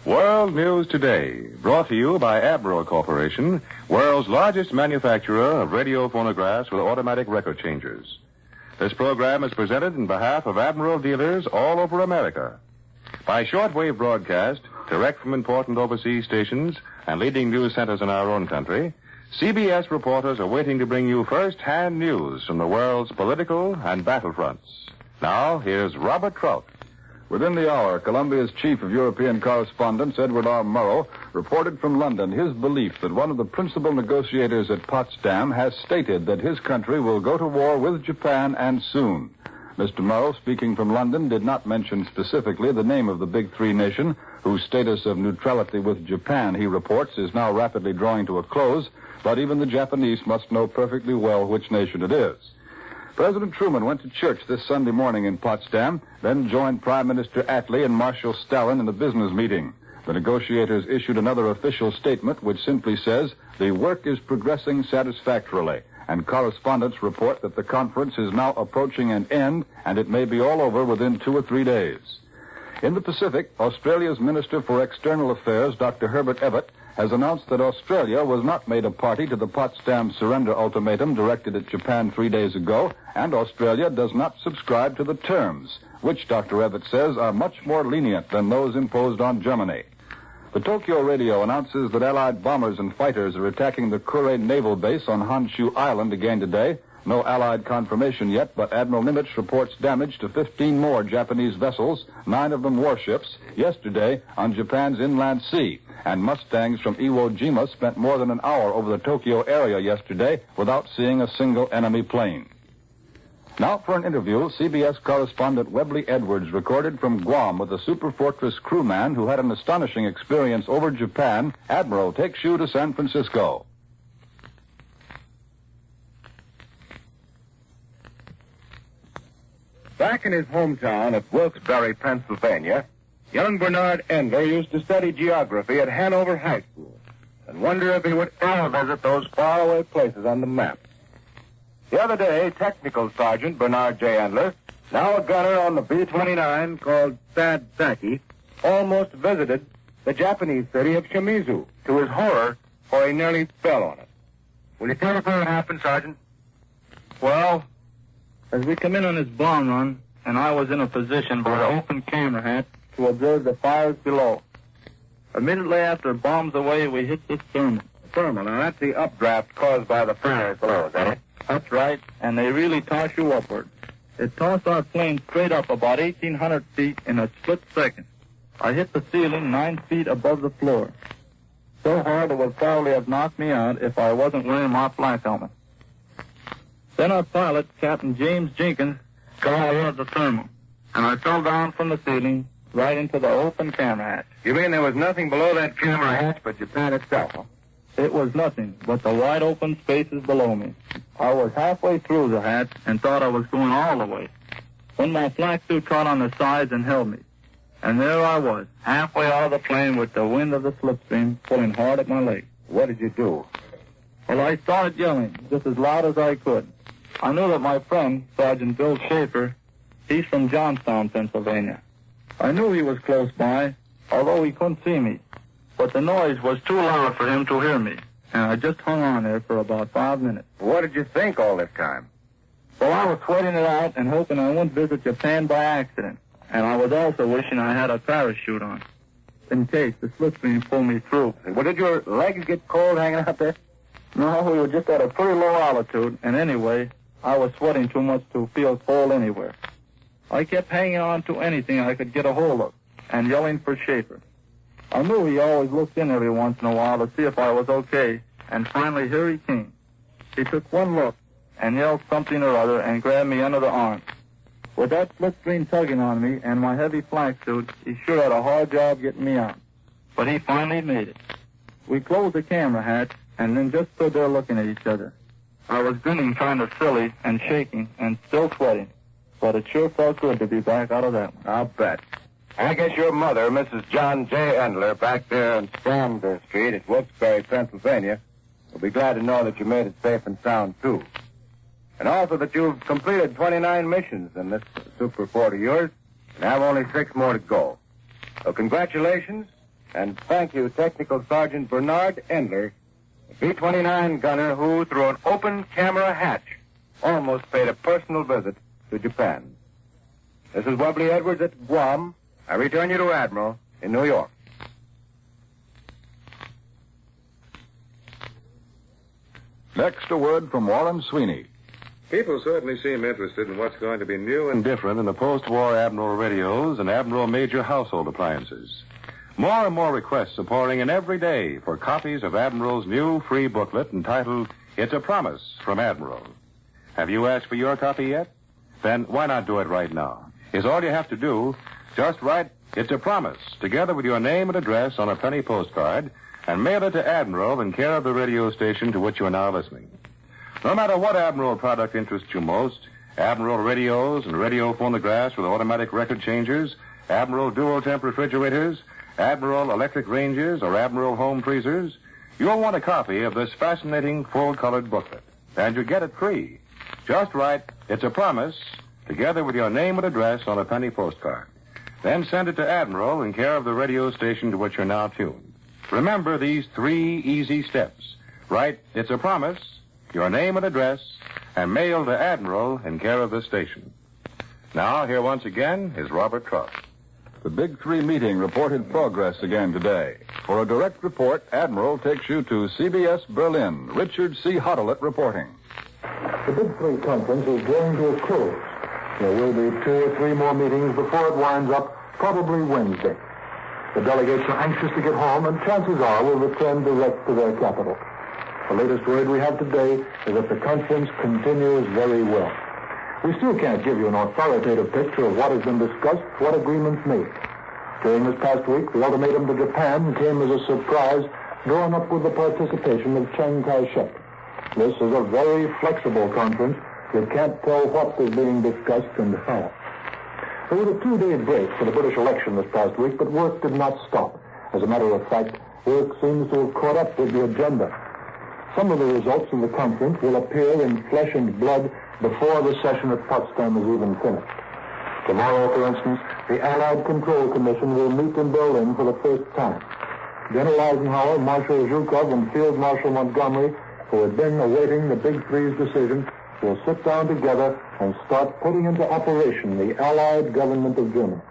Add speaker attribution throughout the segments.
Speaker 1: World News Today, brought to you by Admiral Corporation, world's largest manufacturer of radio phonographs with automatic record changers. This program is presented in behalf of Admiral dealers all over America. By shortwave broadcast, direct from important overseas stations and leading news centers in our own country, CBS reporters are waiting to bring you first-hand news from the world's political and battlefronts. Now, here's Robert Trout.
Speaker 2: Within the hour, Colombia's chief of European correspondents, Edward R. Murrow, reported from London his belief that one of the principal negotiators at Potsdam has stated that his country will go to war with Japan and soon. Mr. Murrow, speaking from London, did not mention specifically the name of the Big Three nation, whose status of neutrality with Japan, he reports, is now rapidly drawing to a close, but even the Japanese must know perfectly well which nation it is. President Truman went to church this Sunday morning in Potsdam, then joined Prime Minister Attlee and Marshal Stalin in a business meeting. The negotiators issued another official statement which simply says the work is progressing satisfactorily, and correspondents report that the conference is now approaching an end and it may be all over within 2 or 3 days. In the Pacific, Australia's Minister for External Affairs, Dr. Herbert Evatt, has announced that Australia was not made a party to the Potsdam surrender ultimatum directed at Japan 3 days ago, and Australia does not subscribe to the terms, which Dr. Evatt says are much more lenient than those imposed on Germany. The Tokyo radio announces that Allied bombers and fighters are attacking the Kure naval base on Honshu Island again today. No Allied confirmation yet, but Admiral Nimitz reports damage to 15 more Japanese vessels, 9 of them warships, yesterday on Japan's inland sea. And Mustangs from Iwo Jima spent more than an hour over the Tokyo area yesterday without seeing a single enemy plane. Now for an interview, CBS correspondent Webley Edwards recorded from Guam with a Superfortress crewman who had an astonishing experience over Japan. Admiral takes you to San Francisco.
Speaker 3: Back in his hometown of Wilkes-Barre, Pennsylvania, young Bernard Endler used to study geography at Hanover High School and wonder if he would ever visit those faraway places on the map. The other day, Technical Sergeant Bernard J. Endler, now a gunner on the B-29 called Sad Saki, almost visited the Japanese city of Shimizu. To his horror, for he nearly fell on it. Will you tell us how it happened, Sergeant?
Speaker 4: Well, as we come in on this bomb run, and I was in a position by the open camera hatch to observe the fires below. Immediately after bombs away, we hit this thermal.
Speaker 3: Thermal, now that's the updraft caused by the fires below, is that it?
Speaker 4: That's right, and they really toss you upward. It tossed our plane straight up about 1,800 feet in a split second. I hit the ceiling 9 feet above the floor. So hard it would probably have knocked me out if I wasn't wearing my flak helmet. Then our pilot, Captain James Jenkins, got out of the thermal, and I fell down from the ceiling right into the open camera hatch.
Speaker 3: You mean there was nothing below that camera hatch but Japan itself, huh?
Speaker 4: It was nothing but the wide open spaces below me. I was halfway through the hatch and thought I was going all the way, when my flak suit caught on the sides and held me. And there I was, halfway out of the plane with the wind of the slipstream pulling hard at my leg.
Speaker 3: What did you do?
Speaker 4: Well, I started yelling just as loud as I could. I knew that my friend, Sergeant Bill Schaefer, he's from Johnstown, Pennsylvania. I knew he was close by, although he couldn't see me. But the noise was too loud for him to hear me, and I just hung on there for about 5 minutes.
Speaker 3: What did you think all this time?
Speaker 4: Well, I was sweating it out and hoping I wouldn't visit Japan by accident. And I was also wishing I had a parachute on, in case the slipstream pulled me through.
Speaker 3: Well, did your legs get cold hanging out there?
Speaker 4: No, we were just at a pretty low altitude, and anyway, I was sweating too much to feel cold anywhere. I kept hanging on to anything I could get a hold of and yelling for Schaefer. I knew he always looked in every once in a while to see if I was okay, and finally here he came. He took one look and yelled something or other and grabbed me under the arm. With that slipstream tugging on me and my heavy flak suit, he sure had a hard job getting me out. But he finally made it. We closed the camera hatch and then just stood there looking at each other. I was grinning kind of silly and shaking and still sweating, but it sure felt good to be back out of that one.
Speaker 3: I'll bet. I guess your mother, Mrs. John J. Endler, back there on Stander Street at Wilkes-Barre, Pennsylvania, will be glad to know that you made it safe and sound, too. And also that you've completed 29 missions in this Super Fort of yours and have only 6 more to go. So congratulations, And thank you, Technical Sergeant Bernard Endler, a B-29 gunner who, through an open camera hatch, almost paid a personal visit to Japan. This is Webley Edwards at Guam. I return you to Admiral in New York.
Speaker 2: Next, a word from Warren Sweeney.
Speaker 1: People certainly seem interested in what's going to be new and different in the post-war Admiral radios and Admiral major household appliances. More and more requests are pouring in every day for copies of Admiral's new free booklet entitled It's a Promise from Admiral. Have you asked for your copy yet? Then why not do it right now? Here's all you have to do. Just write It's a Promise together with your name and address on a penny postcard and mail it to Admiral in care of the radio station to which you are now listening. No matter what Admiral product interests you most, Admiral radios and radio phonographs with automatic record changers, Admiral dual-temp refrigerators, Admiral electric ranges, or Admiral home freezers, you'll want a copy of this fascinating full-colored booklet. And you get it free. Just write It's a Promise together with your name and address on a penny postcard. Then send it to Admiral in care of the radio station to which you're now tuned. Remember these 3 easy steps. Write It's a Promise, your name and address, and mail to Admiral in care of this station. Now, here once again is Robert Trout.
Speaker 2: The Big Three meeting reported progress again today. For a direct report, Admiral takes you to CBS Berlin. Richard C. Hotelet reporting.
Speaker 5: The Big Three conference is drawing to a close. There will be 2 or 3 more meetings before it winds up, probably Wednesday. The delegates are anxious to get home, and chances are will return direct to their capital. The latest word we have today is that the conference continues very well. We still can't give you an authoritative picture of what has been discussed, what agreements made. During this past week, the ultimatum to Japan came as a surprise, drawn up with the participation of Chiang Kai-shek. This is a very flexible conference. You can't tell what is being discussed and how. There was a 2-day break for the British election this past week, but work did not stop. As a matter of fact, work seems to have caught up with the agenda. Some of the results of the conference will appear in flesh and blood before the session at Potsdam is even finished. Tomorrow, for instance, the Allied Control Commission will meet in Berlin for the first time. General Eisenhower, Marshal Zhukov, and Field Marshal Montgomery, who had been awaiting the Big Three's decision, will sit down together and start putting into operation the Allied government of Germany.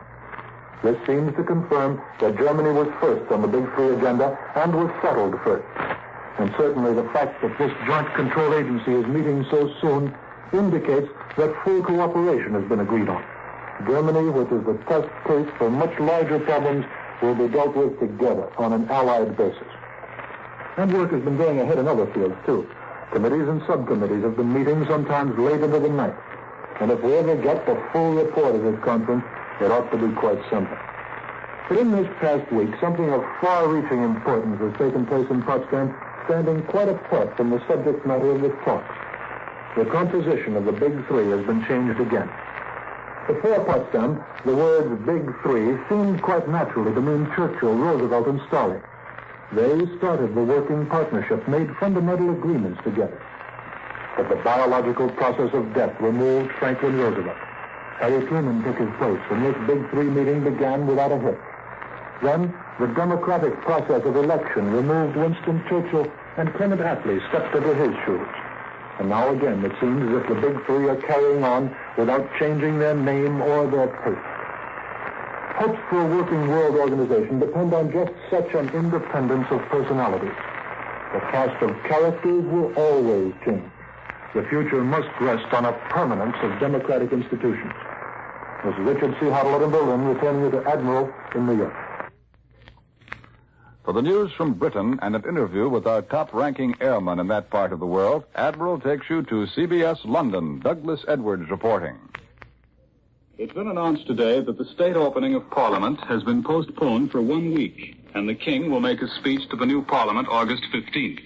Speaker 5: This seems to confirm that Germany was first on the Big Three agenda and was settled first. And certainly the fact that this joint control agency is meeting so soon indicates that full cooperation has been agreed on. Germany, which is the test case for much larger problems, will be dealt with together on an Allied basis. And work has been going ahead in other fields, too. Committees and subcommittees have been meeting sometimes late into the night. And if we ever get the full report of this conference, it ought to be quite something. But in this past week, something of far-reaching importance has taken place in Potsdam, standing quite apart from the subject matter of the talks. The composition of the Big Three has been changed again. Before Potsdam, the words Big Three seemed quite naturally to mean Churchill, Roosevelt, and Stalin. They started the working partnership, made fundamental agreements together. But the biological process of death removed Franklin Roosevelt. Harry Truman took his place, and this Big Three meeting began without a hitch. Then, the democratic process of election removed Winston Churchill, and Clement Attlee stepped into his shoes. And now again, it seems as if the Big Three are carrying on without changing their name or their pace. Hopes for a working world organization depend on just such an independence of personalities. The cast of characters will always change. The future must rest on a permanence of democratic institutions. This is Richard C. Hotelet in Berlin, returning you to Admiral in New York.
Speaker 2: For the news from Britain and an interview with our top-ranking airman in that part of the world, Admiral takes you to CBS London. Douglas Edwards reporting.
Speaker 6: It's been announced today that the state opening of Parliament has been postponed for 1 week, and the King will make a speech to the new Parliament August 15th.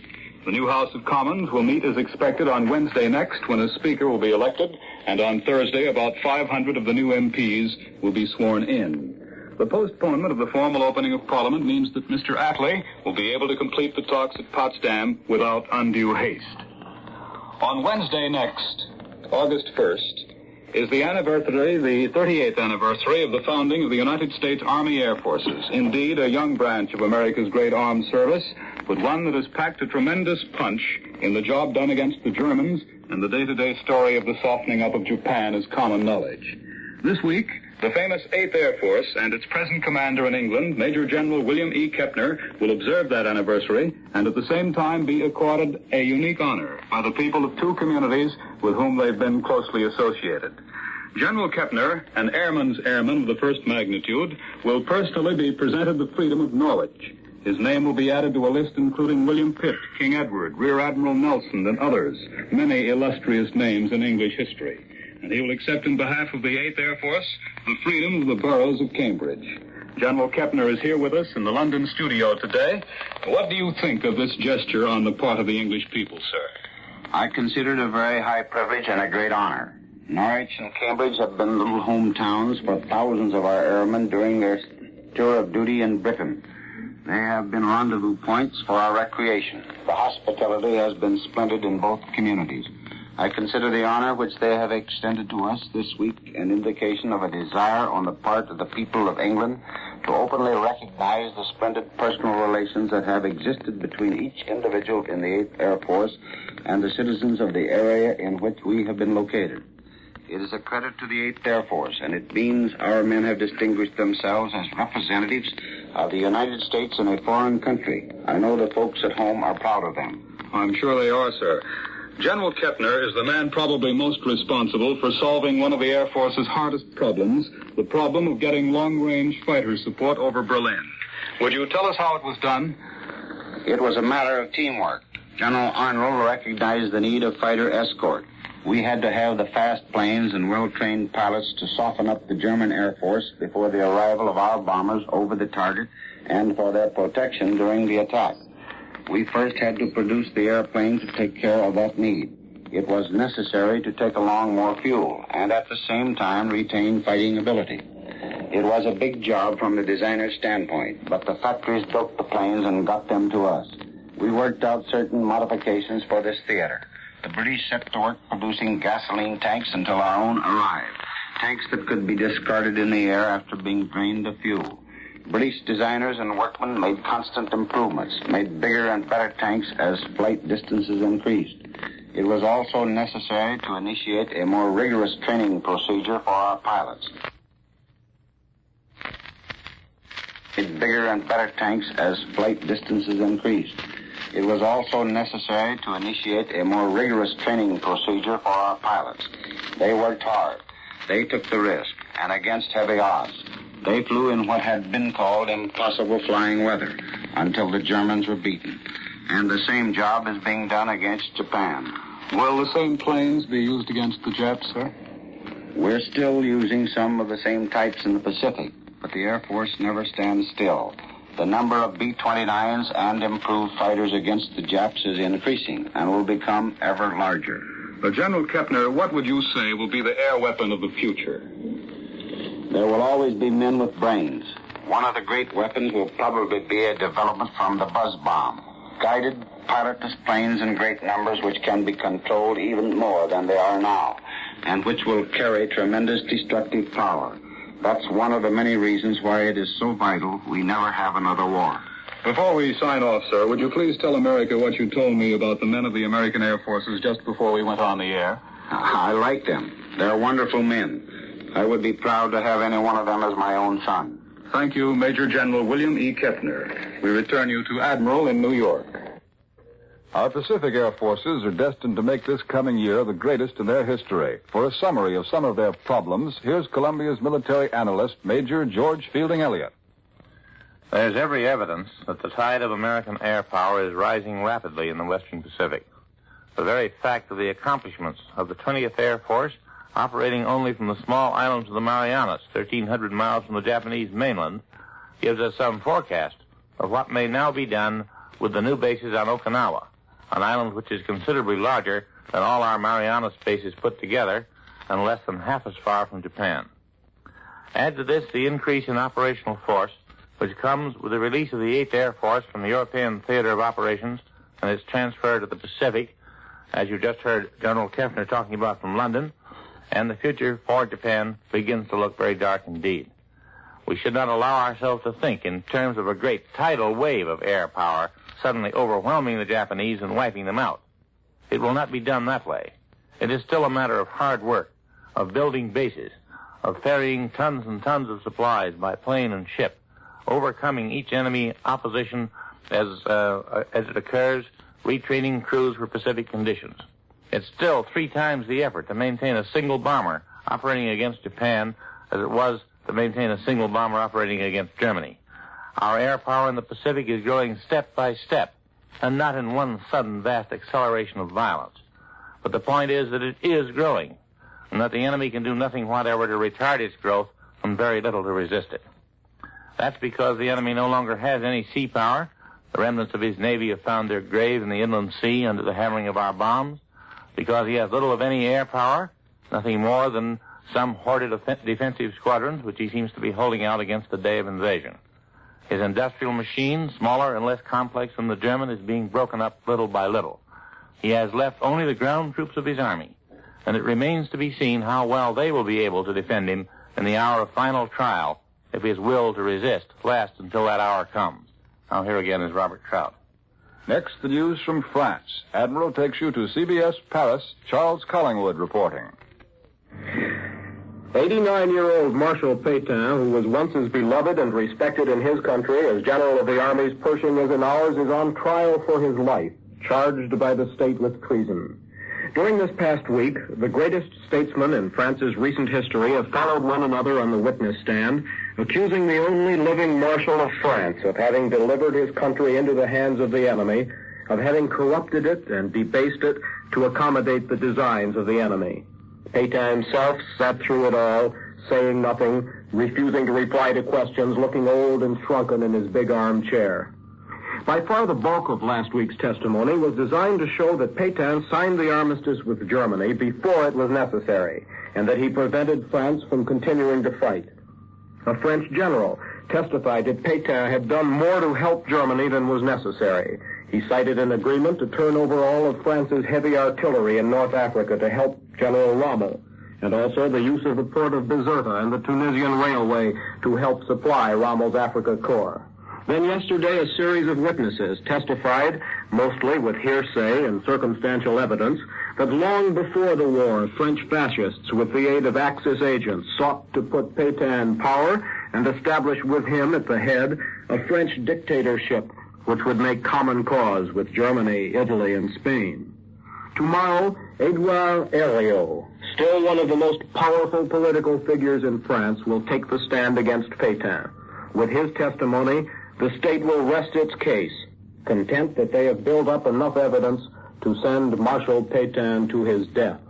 Speaker 6: The new House of Commons will meet as expected on Wednesday next, when a Speaker will be elected, and on Thursday about 500 of the new MPs will be sworn in. The postponement of the formal opening of Parliament means that Mr. Attlee will be able to complete the talks at Potsdam without undue haste. On Wednesday next, August 1st, is the 38th anniversary of the founding of the United States Army Air Forces. Indeed, a young branch of America's great armed service, but one that has packed a tremendous punch in the job done against the Germans, and the day-to-day story of the softening up of Japan is common knowledge. This week, the famous 8th Air Force and its present commander in England, Major General William E. Kepner, will observe that anniversary and at the same time be accorded a unique honor by the people of two communities with whom they've been closely associated. General Kepner, an airman's airman of the first magnitude, will personally be presented the freedom of Norwich. His name will be added to a list including William Pitt, King Edward, Rear Admiral Nelson, and others, many illustrious names in English history. And he will accept in behalf of the 8th Air Force the freedom of the boroughs of Cambridge. General Kepner is here with us in the London studio today. What do you think of this gesture on the part of the English people, sir?
Speaker 7: I consider it a very high privilege and a great honor. Norwich and Cambridge have been little hometowns for thousands of our airmen during their tour of duty in Britain. They have been rendezvous points for our recreation. The hospitality has been splendid in both communities. I consider the honor which they have extended to us this week an indication of a desire on the part of the people of England to openly recognize the splendid personal relations that have existed between each individual in the 8th Air Force and the citizens of the area in which we have been located. It is a credit to the 8th Air Force, and it means our men have distinguished themselves as representatives of the United States in a foreign country. I know the folks at home are proud of them.
Speaker 6: I'm sure they are, sir. General Kepner is the man probably most responsible for solving one of the Air Force's hardest problems, the problem of getting long-range fighter support over Berlin. Would you tell us how it was done?
Speaker 7: It was a matter of teamwork. General Arnold recognized the need of fighter escort. We had to have the fast planes and well-trained pilots to soften up the German Air Force before the arrival of our bombers over the target and for their protection during the attack. We first had to produce the airplane to take care of that need. It was necessary to take along more fuel and at the same time retain fighting ability. It was a big job from the designer's standpoint, but the factories built the planes and got them to us. We worked out certain modifications for this theater. The British set to work producing gasoline tanks until our own arrived, tanks that could be discarded in the air after being drained of fuel. British designers and workmen made constant improvements, made bigger and better tanks as flight distances increased. It was also necessary to initiate a more rigorous training procedure for our pilots. Made bigger and better tanks as flight distances increased. It was also necessary to initiate a more rigorous training procedure for our pilots. They worked hard. They took the risk, and against heavy odds. They flew in what had been called impossible flying weather until the Germans were beaten. And the same job is being done against Japan.
Speaker 6: Will the same planes be used against the Japs, sir?
Speaker 7: We're still using some of the same types in the Pacific, but the Air Force never stands still. The number of B-29s and improved fighters against the Japs is increasing and will become ever larger.
Speaker 6: General Kepner, what would you say will be the air weapon of the future?
Speaker 7: There will always be men with brains. One of the great weapons will probably be a development from the buzz bomb. Guided, pilotless planes in great numbers which can be controlled even more than they are now, and which will carry tremendous destructive power. That's one of the many reasons why it is so vital we never have another war.
Speaker 6: Before we sign off, sir, would you please tell America what you told me about the men of the American Air Forces just before we went on the air?
Speaker 7: I like them. They're wonderful men. I would be proud to have any one of them as my own son.
Speaker 6: Thank you, Major General William E. Kepner. We return you to Admiral in New York.
Speaker 2: Our Pacific Air Forces are destined to make this coming year the greatest in their history. For a summary of some of their problems, here's Columbia's military analyst, Major George Fielding Elliott.
Speaker 8: There's every evidence that the tide of American air power is rising rapidly in the Western Pacific. The very fact of the accomplishments of the 20th Air Force, operating only from the small islands of the Marianas, 1,300 miles from the Japanese mainland, gives us some forecast of what may now be done with the new bases on Okinawa, an island which is considerably larger than all our Marianas bases put together and less than half as far from Japan. Add to this the increase in operational force, which comes with the release of the 8th Air Force from the European theater of operations and its transfer to the Pacific, as you just heard General Kepner talking about from London, and the future for Japan begins to look very dark indeed. We should not allow ourselves to think in terms of a great tidal wave of air power suddenly overwhelming the Japanese and wiping them out. It will not be done that way. It is still a matter of hard work, of building bases, of ferrying tons and tons of supplies by plane and ship, overcoming each enemy opposition as it occurs, retraining crews for Pacific conditions. It's still 3 times the effort to maintain a single bomber operating against Japan as it was to maintain a single bomber operating against Germany. Our air power in the Pacific is growing step by step, and not in one sudden vast acceleration of violence. But the point is that it is growing, and that the enemy can do nothing whatever to retard its growth and very little to resist it. That's because the enemy no longer has any sea power. The remnants of his navy have found their grave in the inland sea under the hammering of our bombs. Because he has little of any air power, nothing more than some hoarded defensive squadrons which he seems to be holding out against the day of invasion. His industrial machine, smaller and less complex than the German, is being broken up little by little. He has left only the ground troops of his army, and it remains to be seen how well they will be able to defend him in the hour of final trial if his will to resist lasts until that hour comes. Now here again is Robert Trout.
Speaker 2: Next, the news from France. Admiral takes you to CBS Paris. Charles Collingwood reporting.
Speaker 9: 89-year-old Marshal Pétain, who was once as beloved and respected in his country as general of the armies Pershing is in ours, is on trial for his life, charged by the state with treason. During this past week, the greatest statesmen in France's recent history have followed one another on the witness stand, accusing the only living Marshal of France of having delivered his country into the hands of the enemy, of having corrupted it and debased it to accommodate the designs of the enemy. Pétain himself sat through it all, saying nothing, refusing to reply to questions, looking old and shrunken in his big armchair. By far the bulk of last week's testimony was designed to show that Pétain signed the armistice with Germany before it was necessary, and that he prevented France from continuing to fight. A French general testified that Pétain had done more to help Germany than was necessary. He cited an agreement to turn over all of France's heavy artillery in North Africa to help General Rommel, and also the use of the port of Bizerta and the Tunisian railway to help supply Rommel's Africa Corps. Then yesterday, a series of witnesses testified, mostly with hearsay and circumstantial evidence, that long before the war, French fascists, with the aid of Axis agents, sought to put Pétain in power and establish with him at the head a French dictatorship which would make common cause with Germany, Italy, and Spain. Tomorrow, Edouard Herriot, still one of the most powerful political figures in France, will take the stand against Pétain. With his testimony, the state will rest its case, content that they have built up enough evidence to send Marshal Pétain to his death.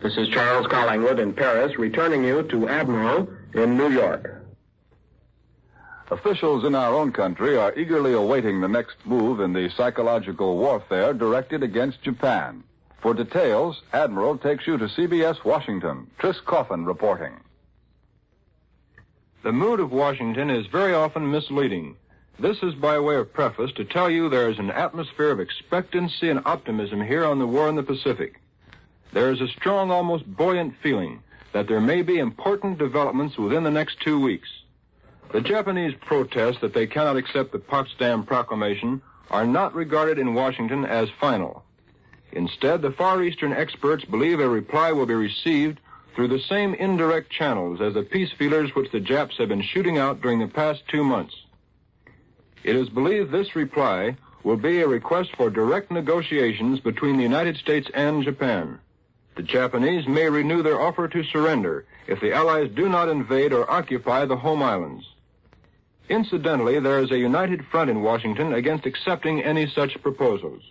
Speaker 9: This is Charles Collingwood in Paris, returning you to Admiral in New York.
Speaker 2: Officials in our own country are eagerly awaiting the next move in the psychological warfare directed against Japan. For details, Admiral takes you to CBS Washington. Tris Coffin reporting.
Speaker 10: The mood of Washington is very often misleading. This is by way of preface to tell you there is an atmosphere of expectancy and optimism here on the war in the Pacific. There is a strong, almost buoyant feeling that there may be important developments within the next 2 weeks. The Japanese protests that they cannot accept the Potsdam Proclamation are not regarded in Washington as final. Instead, the Far Eastern experts believe a reply will be received through the same indirect channels as the peace feelers which the Japs have been shooting out during the past 2 months. It is believed this reply will be a request for direct negotiations between the United States and Japan. The Japanese may renew their offer to surrender if the Allies do not invade or occupy the home islands. Incidentally, there is a united front in Washington against accepting any such proposals.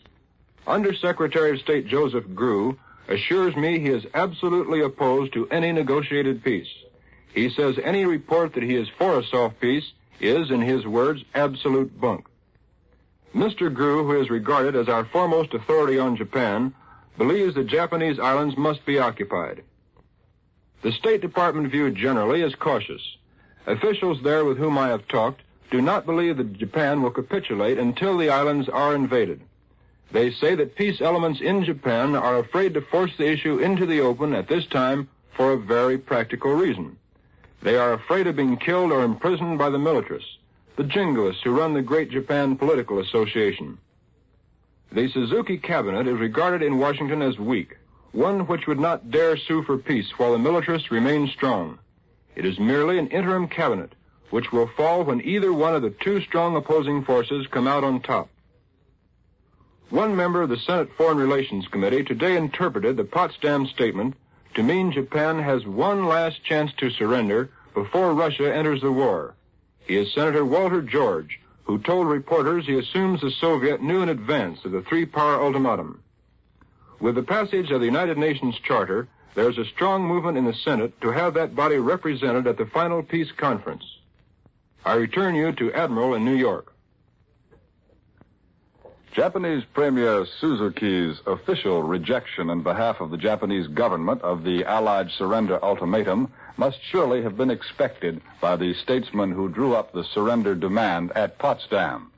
Speaker 10: Under-Secretary of State Joseph Grew assures me he is absolutely opposed to any negotiated peace. He says any report that he is for a soft peace is, in his words, absolute bunk. Mr. Grew, who is regarded as our foremost authority on Japan, believes the Japanese islands must be occupied. The State Department view generally is cautious. Officials there with whom I have talked do not believe that Japan will capitulate until the islands are invaded. They say that peace elements in Japan are afraid to force the issue into the open at this time for a very practical reason. They are afraid of being killed or imprisoned by the militarists, the jingoists who run the Great Japan Political Association. The Suzuki cabinet is regarded in Washington as weak, one which would not dare sue for peace while the militarists remain strong. It is merely an interim cabinet, which will fall when either one of the two strong opposing forces come out on top. One member of the Senate Foreign Relations Committee today interpreted the Potsdam Statement to mean Japan has one last chance to surrender before Russia enters the war. He is Senator Walter George, who told reporters he assumes the Soviet knew in advance of the three-power ultimatum. With the passage of the United Nations Charter, there is a strong movement in the Senate to have that body represented at the final peace conference. I return you to Admiral in New York.
Speaker 2: Japanese Premier Suzuki's official rejection on behalf of the Japanese government of the Allied surrender ultimatum must surely have been expected by the statesmen who drew up the surrender demand at Potsdam.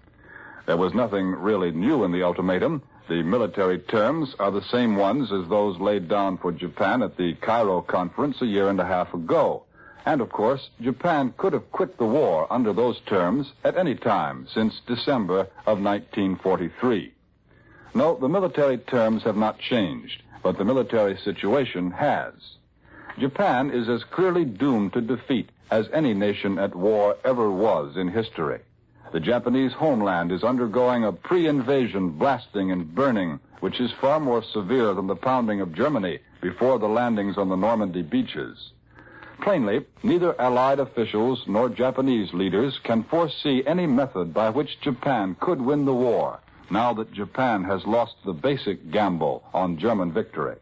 Speaker 2: There was nothing really new in the ultimatum. The military terms are the same ones as those laid down for Japan at the Cairo conference a year and a half ago. And, of course, Japan could have quit the war under those terms at any time since December of 1943. No, the military terms have not changed, but the military situation has. Japan is as clearly doomed to defeat as any nation at war ever was in history. The Japanese homeland is undergoing a pre-invasion blasting and burning, which is far more severe than the pounding of Germany before the landings on the Normandy beaches. Plainly, neither Allied officials nor Japanese leaders can foresee any method by which Japan could win the war, now that Japan has lost the basic gamble on German victory.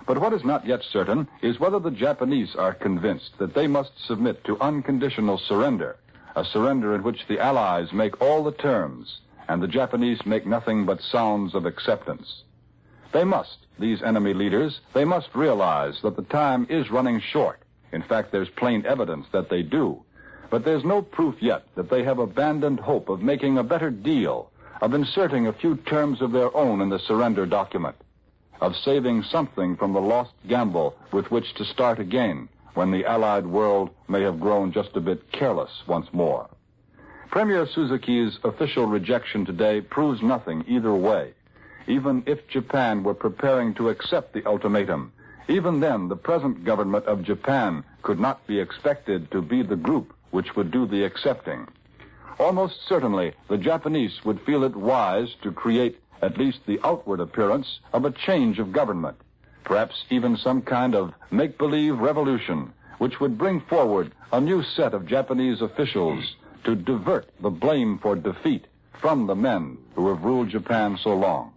Speaker 2: But what is not yet certain is whether the Japanese are convinced that they must submit to unconditional surrender, a surrender in which the Allies make all the terms and the Japanese make nothing but sounds of acceptance. They must, these enemy leaders, they must realize that the time is running short. In fact, there's plain evidence that they do. But there's no proof yet that they have abandoned hope of making a better deal, of inserting a few terms of their own in the surrender document, of saving something from the lost gamble with which to start again when the Allied world may have grown just a bit careless once more. Premier Suzuki's official rejection today proves nothing either way. Even if Japan were preparing to accept the ultimatum, even then, the present government of Japan could not be expected to be the group which would do the accepting. Almost certainly, the Japanese would feel it wise to create at least the outward appearance of a change of government, perhaps even some kind of make-believe revolution, which would bring forward a new set of Japanese officials to divert the blame for defeat from the men who have ruled Japan so long.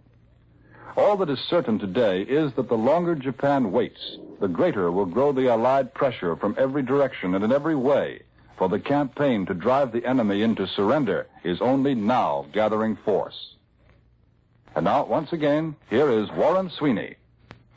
Speaker 2: All that is certain today is that the longer Japan waits, the greater will grow the Allied pressure from every direction and in every way, for the campaign to drive the enemy into surrender is only now gathering force. And now, once again, here is Warren Sweeney.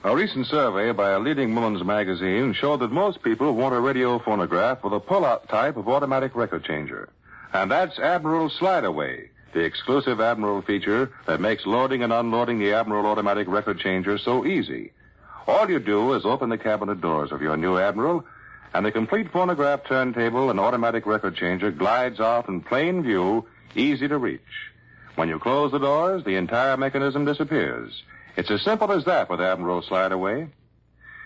Speaker 1: A recent survey by a leading women's magazine showed that most people want a radio phonograph with a pull-out type of automatic record changer. And that's Admiral Slide-Away, the exclusive Admiral feature that makes loading and unloading the Admiral automatic record changer so easy. All you do is open the cabinet doors of your new Admiral, and the complete phonograph turntable and automatic record changer glides off in plain view, easy to reach. When you close the doors, the entire mechanism disappears. It's as simple as that with Admiral Slide-Away.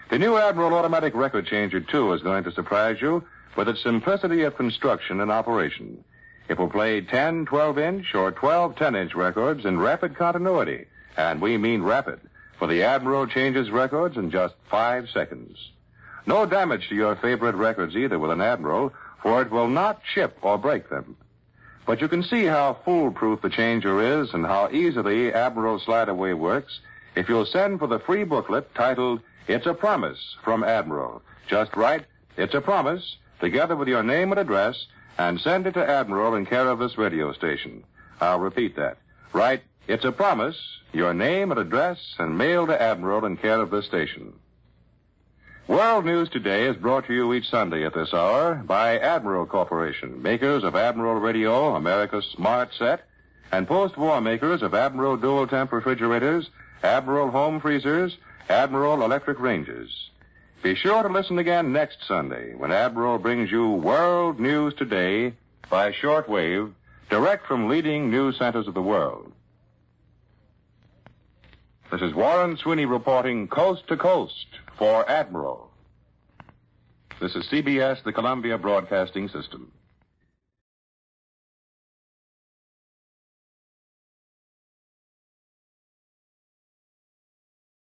Speaker 1: The new Admiral automatic record changer, too, is going to surprise you with its simplicity of construction and operation. It will play 10 12-inch or 12 10-inch records in rapid continuity, and we mean rapid, for the Admiral changes records in just 5 seconds. No damage to your favorite records either with an Admiral, for it will not chip or break them. But you can see how foolproof the changer is and how easily Admiral Slide-Away works if you'll send for the free booklet titled It's a Promise from Admiral. Just write, It's a Promise, together with your name and address, and send it to Admiral in care of this radio station. I'll repeat that. Write, It's a Promise, your name and address, and mail to Admiral in care of this station. World News Today is brought to you each Sunday at this hour by Admiral Corporation, makers of Admiral Radio, America's Smart Set, and post-war makers of Admiral Dual Temp refrigerators, Admiral Home Freezers, Admiral Electric Ranges. Be sure to listen again next Sunday when Admiral brings you World News Today by shortwave, direct from leading news centers of the world. This is Warren Sweeney reporting coast to coast for Admiral. This is CBS, the Columbia Broadcasting System.